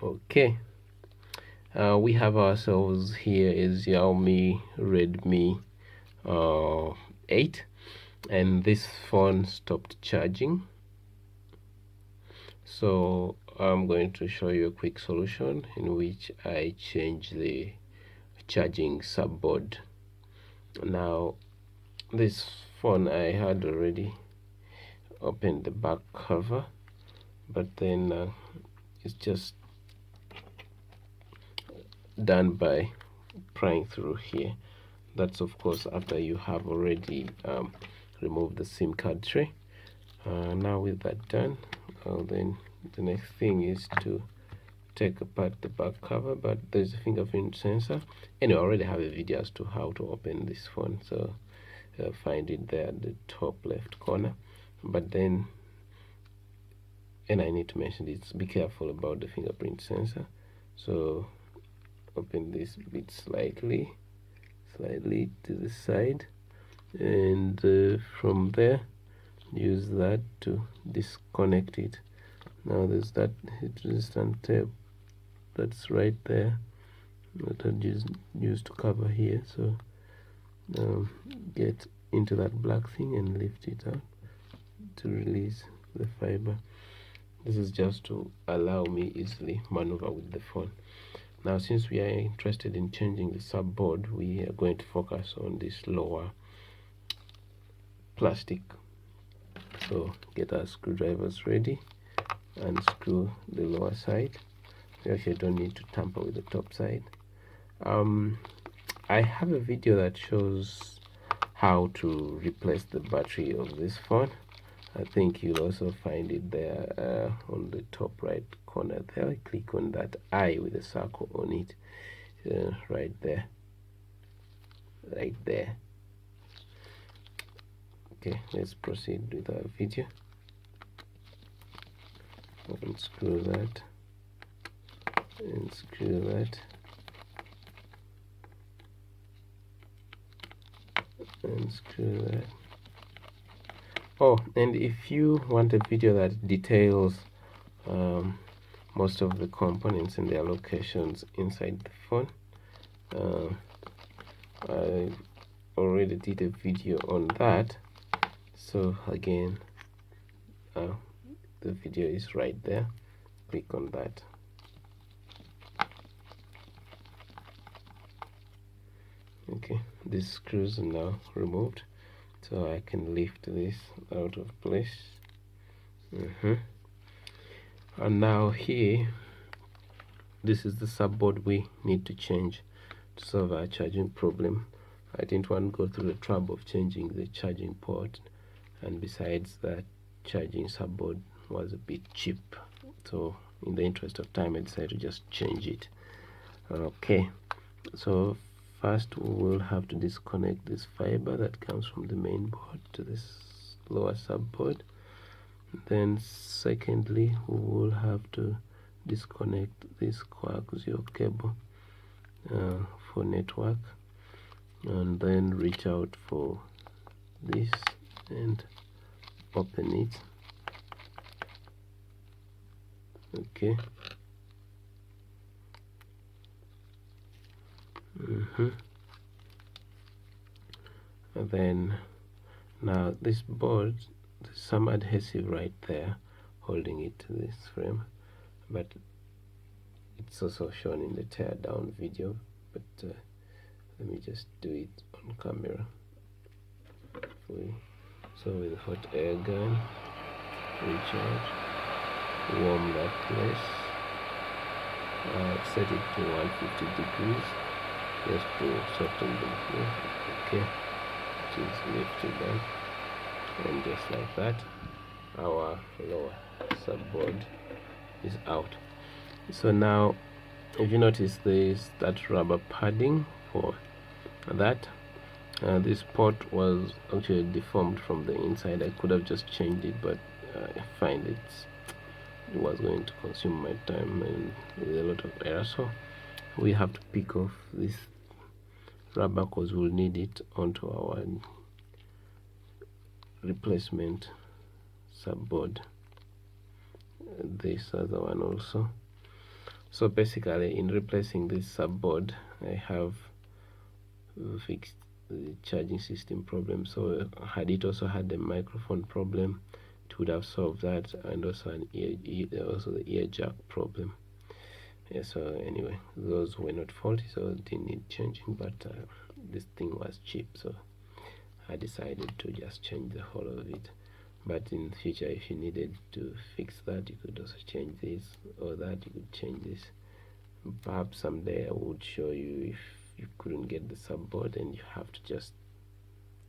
Okay, we have ourselves here is Xiaomi REDMI 8, and this phone stopped charging. So I'm going to show you a quick solution in which I change the charging subboard. Now this phone, I had already opened the back cover, but then it's just done by prying through here. That's of course after you have already removed the SIM card tray. Now with that done, then the next thing is to take apart the back cover, but there's a fingerprint sensor. Anyway, I already have a video as to how to open this phone, so find it there at the top left corner. But then, and I need to mention this, be careful about the fingerprint sensor. So open this bit slightly to the side, and from there use that to disconnect it. Now there's that heat resistant tape that's right there that I used to cover here. So get into that black thing and lift it out to release the fiber. This is just to allow me easily maneuver with the phone. Now since we are interested in changing the subboard, we are going to focus on this lower plastic. So get our screwdrivers ready and screw the lower side. You actually don't need to tamper with the top side. I have a video that shows how to replace the battery of this phone. I think you'll also find it there on the top right corner there. Click on that eye with a circle on it, right there. Okay, let's proceed with our video. Unscrew that and screw that and screw that. Oh, and if you want a video that details most of the components and their locations inside the phone, I already did a video on that. So again, the video is right there. Click on that. Okay, these screws are now removed, so I can lift this out of place. And now here, this is the subboard we need to change to solve our charging problem. I didn't want to go through the trouble of changing the charging port, and besides that, charging subboard was a bit cheap, so in the interest of time I decided to just change it. Okay, so first we will have to disconnect this fiber that comes from the main board to this lower subboard. Then secondly, we will have to disconnect this coaxial cable for network, and then reach out for this and open it. Okay. And then now this board, there's some adhesive right there holding it to this frame, but it's also shown in the tear down video, but let me just do it on camera. So with a hot air gun, reach out, warm that place, set it to 150 degrees just to soften the glue. Okay, just lift it up, and just like that, our lower subboard is out. So now, if you notice, there is that rubber padding for that. This port was actually deformed from the inside. I could have just changed it, but I find it was going to consume my time and with a lot of error, so we have to pick off this rubber because we'll need it onto our replacement subboard. This other one also. So basically, in replacing this subboard, I have fixed the charging system problem. So had it also had a microphone problem, it would have solved that, and also also the ear jack problem. Yeah, so anyway, those were not faulty, so it didn't need changing, but this thing was cheap, so I decided to just change the whole of it. But in the future, if you needed to fix that, you could also change this, or that you could change this. Perhaps someday I would show you if you couldn't get the subboard and you have to just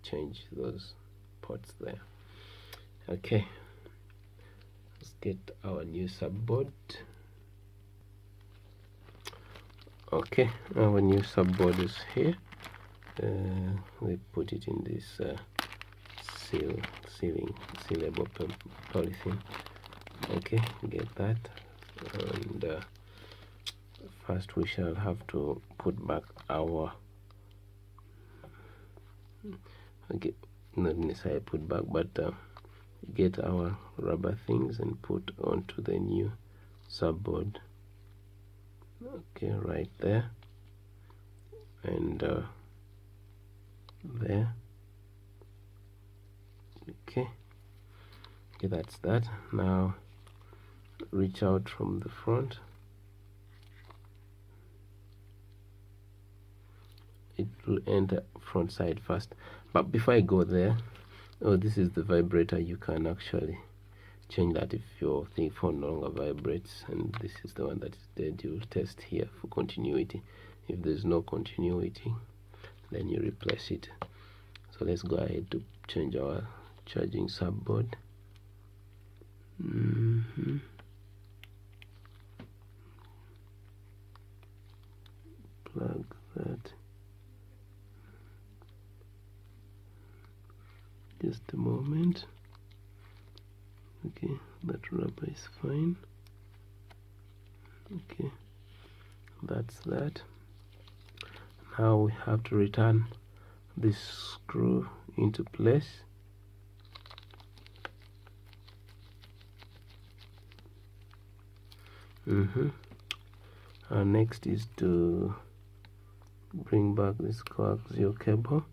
change those ports there. Okay, let's get our new subboard. Okay, our new subboard is here. We put it in this sealable polythene. Okay, get that. And first we shall have to put back our not necessarily put back, but get our rubber things and put onto the new subboard. Okay, right there, and there. Okay, that's that. Now reach out from the front. It will enter front side first, but before I go there, this is the vibrator. You can actually change that if your phone no longer vibrates, and this is the one that is dead. You'll test here for continuity. If there's no continuity, then you replace it. So let's go ahead to change our charging subboard. Plug that. Just a moment. Okay, that rubber is fine. Okay, that's that. Now we have to return this screw into place. Next is to bring back this coaxial cable.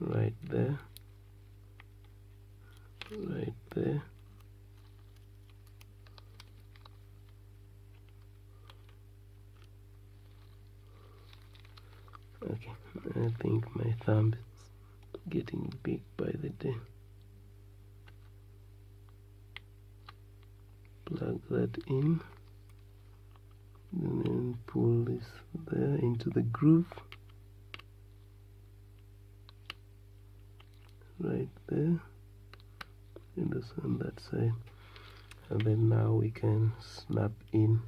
Right there, right there. Okay, I think my thumb is getting big by the day. Plug that in, and then pull this there into the groove. Right there, and also on that side. And then now we can snap in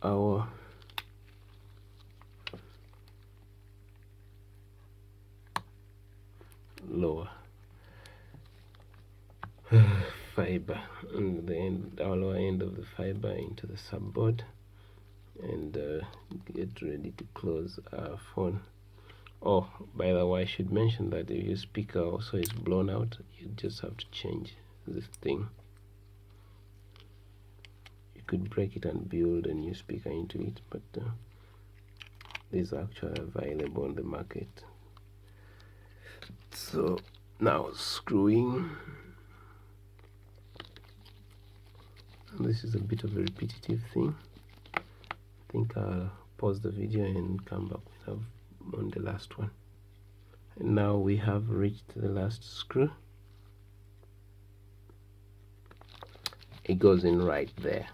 our lower fiber, and our lower end of the fiber into the subboard, and get ready to close our phone. Oh, by the way, I should mention that if your speaker also is blown out, you just have to change this thing. You could break it and build a new speaker into it, but these are actually available on the market. So now screwing. This is a bit of a repetitive thing. I think I'll pause the video and come back on the last one. And now we have reached the last screw. It goes in right there.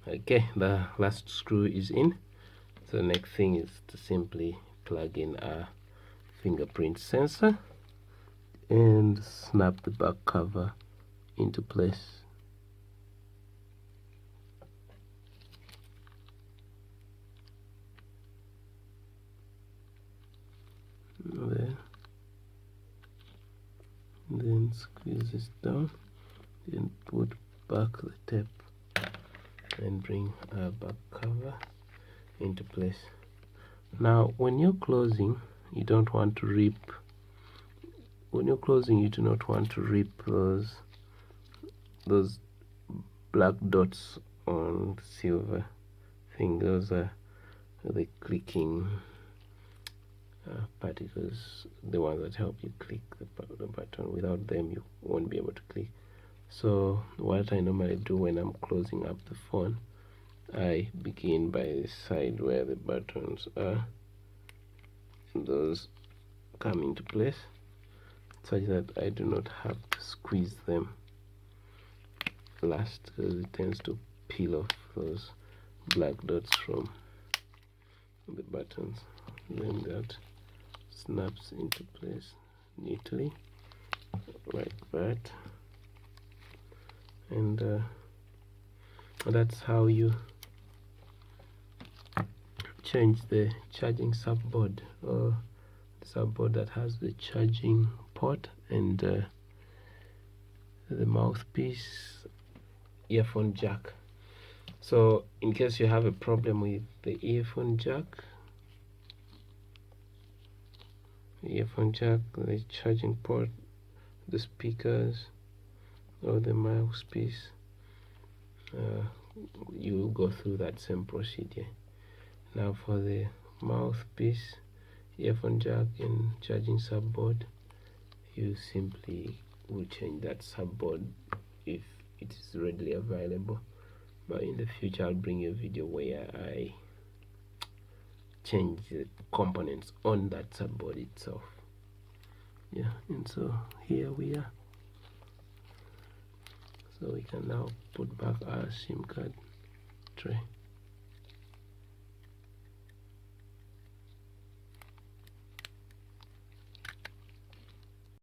Okay, the last screw is in. So the next thing is to simply plug in a fingerprint sensor and snap the back cover into place. There, then squeeze this down, then put back the tape and bring our back cover into place. Now when you're closing, you don't want to rip when you're closing, you do not want to rip those black dots on the silver thing. Those are the clicking particles, the ones that help you click the button. Without them, you won't be able to click. So what I normally do when I'm closing up the phone, I begin by the side where the buttons are. Those come into place such that I do not have to squeeze them last, because it tends to peel off those black dots from the buttons. Then that snaps into place neatly like that, and that's how you change the charging subboard, or the subboard that has the charging port and the mouthpiece, earphone jack. So in case you have a problem with the earphone jack, the charging port, the speakers, or the mouthpiece, you go through that same procedure. Now for the mouthpiece, earphone jack, and charging subboard, you simply will change that subboard if it is readily available. But in the future, I'll bring you a video where I change the components on that subboard itself. Yeah, and so here we are. So we can now put back our SIM card tray.